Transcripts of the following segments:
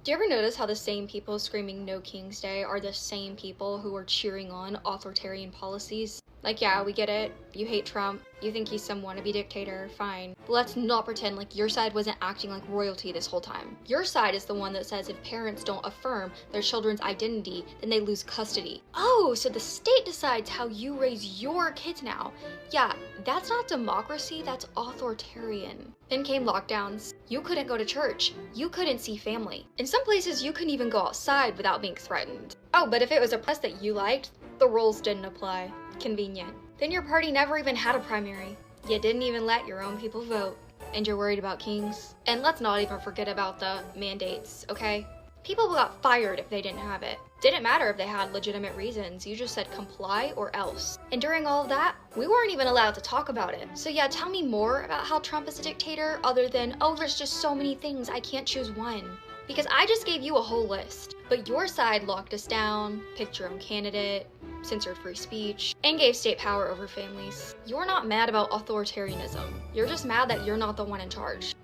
Do you ever notice how the same people screaming No King's Day are the same people who are cheering on authoritarian policies? Like, yeah, we get it. You hate Trump. You think he's some wannabe dictator. Fine. But let's not pretend like your side wasn't acting like royalty this whole time. Your side is the one that says if parents don't affirm their children's identity, then they lose custody. Oh, so the state decides how you raise your kids now. Yeah, that's not democracy, that's authoritarian. Then came lockdowns. You couldn't go to church. You couldn't see family. In some places, you couldn't even go outside without being threatened. Oh, but if it was a press that you liked, the rules didn't apply. Convenient. Then your party never even had a primary. You didn't even let your own people vote. And you're worried about kings? And let's not even forget about the mandates, okay? People got fired if they didn't have it. Didn't matter if they had legitimate reasons, you just said comply or else. And during all of that, we weren't even allowed to talk about it. So yeah, tell me more about how Trump is a dictator other than, oh, there's just so many things, I can't choose one. Because I just gave you a whole list. But your side locked us down, picked your own candidate, censored free speech, and gave state power over families. You're not mad about authoritarianism. You're just mad that you're not the one in charge.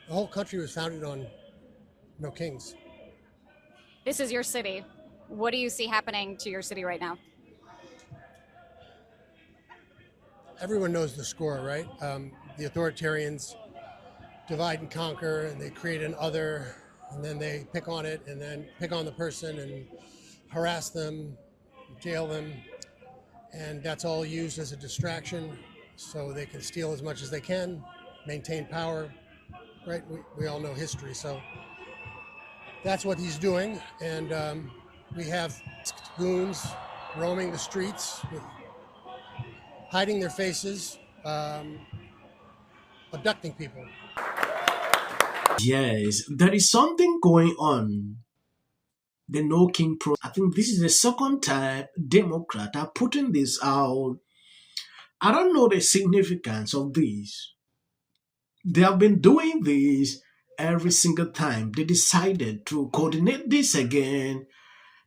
The whole country was founded on no kings. This is your city. What do you see happening to your city right now? Everyone knows the score, right? The authoritarians divide and conquer, and they create an other, and then they pick on it, and then pick on the person and harass them, jail them, and that's all used as a distraction so they can steal as much as they can, maintain power, right? We all know history, so that's what he's doing. And we have goons roaming the streets, hiding their faces, abducting people. Yes, there is something going on. The No King Pro. I think this is the second time Democrats are putting this out. I don't know the significance of this. They have been doing this every single time. They decided to coordinate this again.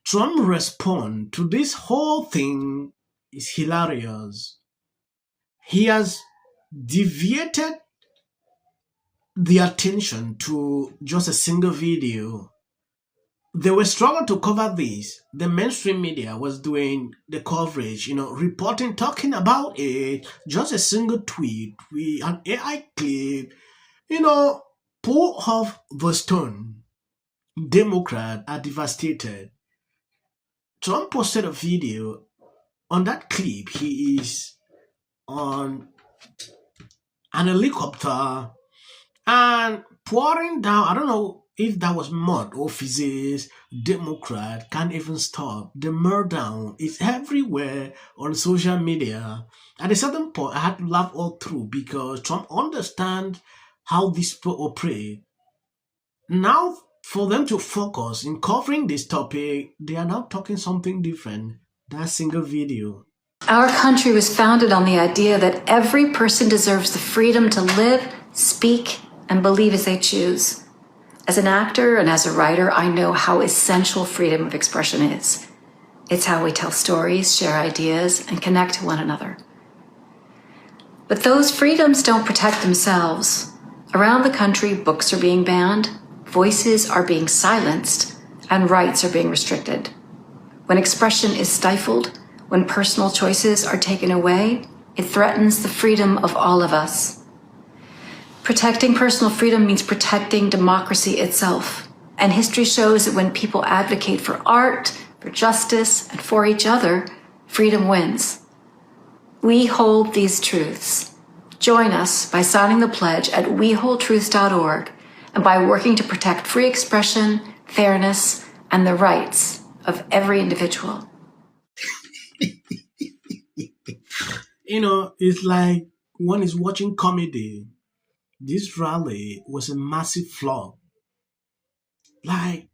Trump respond to this whole thing is hilarious. He has deviated the attention to just a single video. They were struggling to cover this. The mainstream media was doing the coverage, reporting, talking about it. Just a single tweet with an AI clip, pull off the stone. Democrats are devastated. Trump posted a video. On that clip, he is on an helicopter and pouring down, I don't know if that was mud or physics. Democrat can't even stop. The murder is everywhere on social media. At a certain point, I had to laugh all through because Trump understands how these people operate. Now, for them to focus in covering this topic, they are now talking something different. That single video. Our country was founded on the idea that every person deserves the freedom to live, speak, and believe as they choose. As an actor and as a writer, I know how essential freedom of expression is. It's how we tell stories, share ideas, and connect to one another. But those freedoms don't protect themselves. Around the country, books are being banned, voices are being silenced, and rights are being restricted. When expression is stifled, when personal choices are taken away, it threatens the freedom of all of us. Protecting personal freedom means protecting democracy itself. And history shows that when people advocate for art, for justice, and for each other, freedom wins. We hold these truths. Join us by signing the pledge at weholdtruths.org and by working to protect free expression, fairness, and the rights of every individual. It's like one is watching comedy. This rally was a massive flop. Like,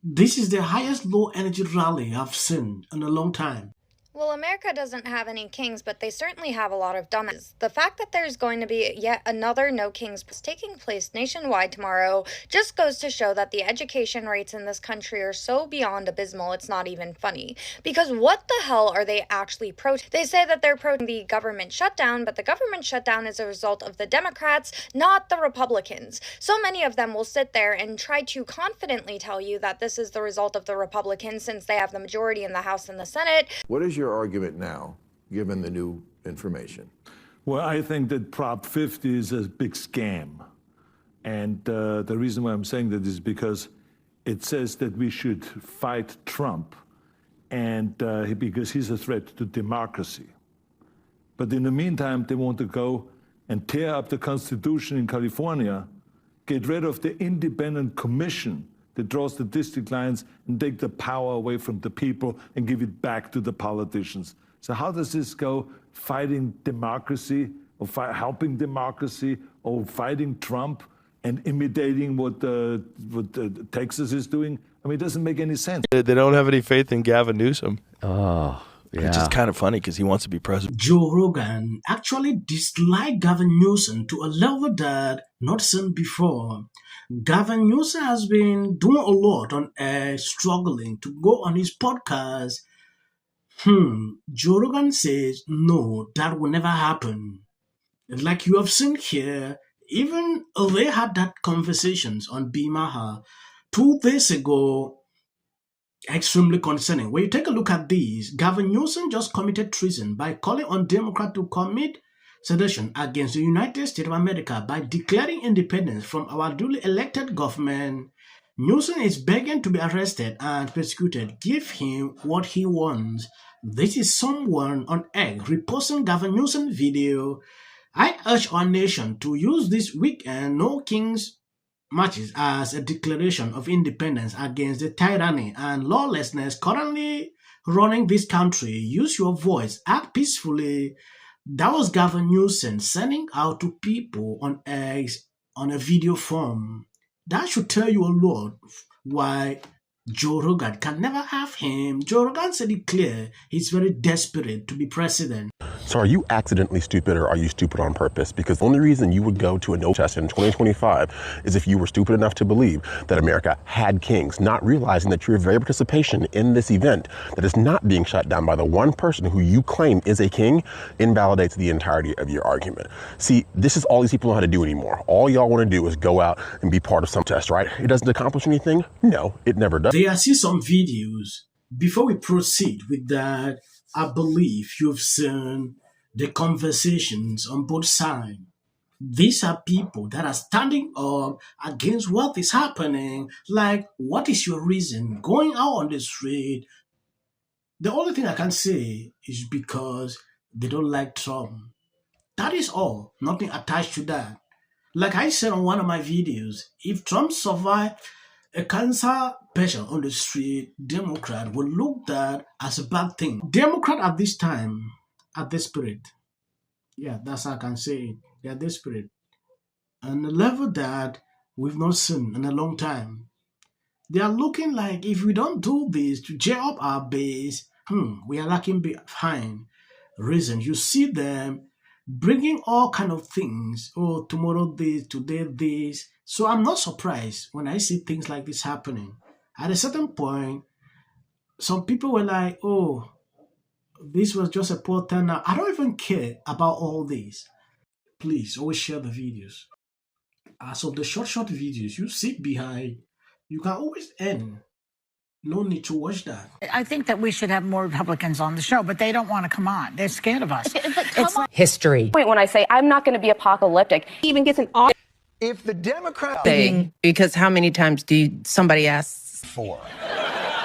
this is the highest low energy rally I've seen in a long time. Well, America doesn't have any kings, but they certainly have a lot of dumbasses. The fact that there's going to be yet another no kings taking place nationwide tomorrow just goes to show that the education rates in this country are so beyond abysmal it's not even funny. Because what the hell are they actually protesting? They say that they're protesting the government shutdown, but the government shutdown is a result of the Democrats, not the Republicans. So many of them will sit there and try to confidently tell you that this is the result of the Republicans since they have the majority in the House and the Senate. What is your argument now, given the new information? Well, I think that Prop 50 is a big scam. And the reason why I'm saying that is because it says that we should fight Trump and because he's a threat to democracy. But in the meantime, they want to go and tear up the Constitution in California, get rid of the independent commission that draws the district lines and take the power away from the people and give it back to the politicians. So how does this go? Fighting democracy or helping democracy or fighting Trump and imitating what Texas is doing? I mean, it doesn't make any sense. They don't have any faith in Gavin Newsom. Oh, yeah. Which is kind of funny because he wants to be president. Joe Rogan actually disliked Gavin Newsom to a level that not seen before. Gavin Newsom has been doing a lot on struggling to go on his podcast. Joe Rogan says, no, that will never happen. Like you have seen here, even they had that conversations on Bill Maher 2 days ago, extremely concerning. When you take a look at these, Gavin Newsom just committed treason by calling on Democrats to commit sedition against the United States of America by declaring independence from our duly elected government. Newsom is begging to be arrested and persecuted. Give him what he wants. This is someone on X reposting Gavin Newsom video. I urge our nation to use this weekend No Kings marches as a declaration of independence against the tyranny and lawlessness currently running this country. Use your voice, act peacefully. That was Gavin Newsom sending out to people on X on a video form. That should tell you a lot why Joe Rogan can never have him. Joe Rogan said it clear he's very desperate to be president. So are you accidentally stupid or are you stupid on purpose? Because the only reason you would go to a no test in 2025 is if you were stupid enough to believe that America had kings, not realizing that your very participation in this event that is not being shut down by the one person who you claim is a king invalidates the entirety of your argument. See, this is all these people know how to do anymore. All y'all want to do is go out and be part of some test, right? It doesn't accomplish anything? No, it never does. There are see some videos. Before we proceed with that, I believe you've seen the conversations on both sides. These are people that are standing up against what is happening. Like, what is your reason going out on the street? The only thing I can say is because they don't like Trump. That is all. Nothing attached to that. Like I said on one of my videos, if Trump survived a cancer patient on the street, Democrat will look that as a bad thing. Democrat at this time are desperate. Yeah, that's how I can say it. They are desperate. And a level that we've not seen in a long time. They are looking like if we don't do this to cheer up our base, we are lacking behind. Reason you see them bringing all kind of things. Oh, tomorrow this, today this. So I'm not surprised when I see things like this happening. At a certain point, some people were like, oh, this was just a poor turnout. I don't even care about all this. Please always share the videos. As of the short videos, you sit behind, you can always end. No need to watch that. I think that we should have more Republicans on the show, but they don't want to come on. They're scared of us. It's like history. When I say I'm not going to be apocalyptic, he even gets an If the Democrats... Because how many times somebody asks? 4.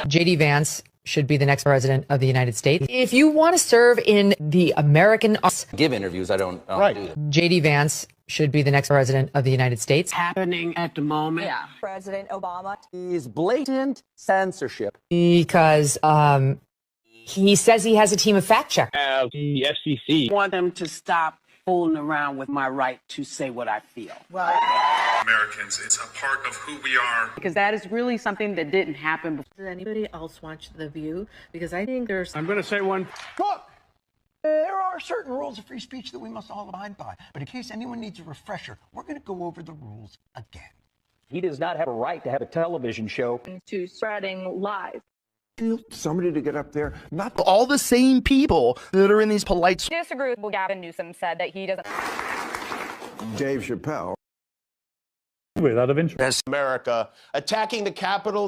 J.D. Vance should be the next president of the United States. If you want to serve in the American... Give interviews, I don't do that. J.D. Vance should be the next president of the United States. Happening at the moment. Yeah. President Obama Is blatant censorship. Because he says he has a team of fact checkers. The FCC Want them to stop fooling around with my right to say what I feel. Well, Americans, it's a part of who we are. Because that is really something that didn't happen before. Does anybody else watch The View? Because I think there's... I'm going to say one. Look, there are certain rules of free speech that we must all abide by. But in case anyone needs a refresher, we're going to go over the rules again. He does not have a right to have a television show. To spreading lies. Somebody to get up there, not all the same people that are in these polite... Disagree with what Gavin Newsom said, that he doesn't... Dave Chappelle. Without of interest. America attacking the Capitol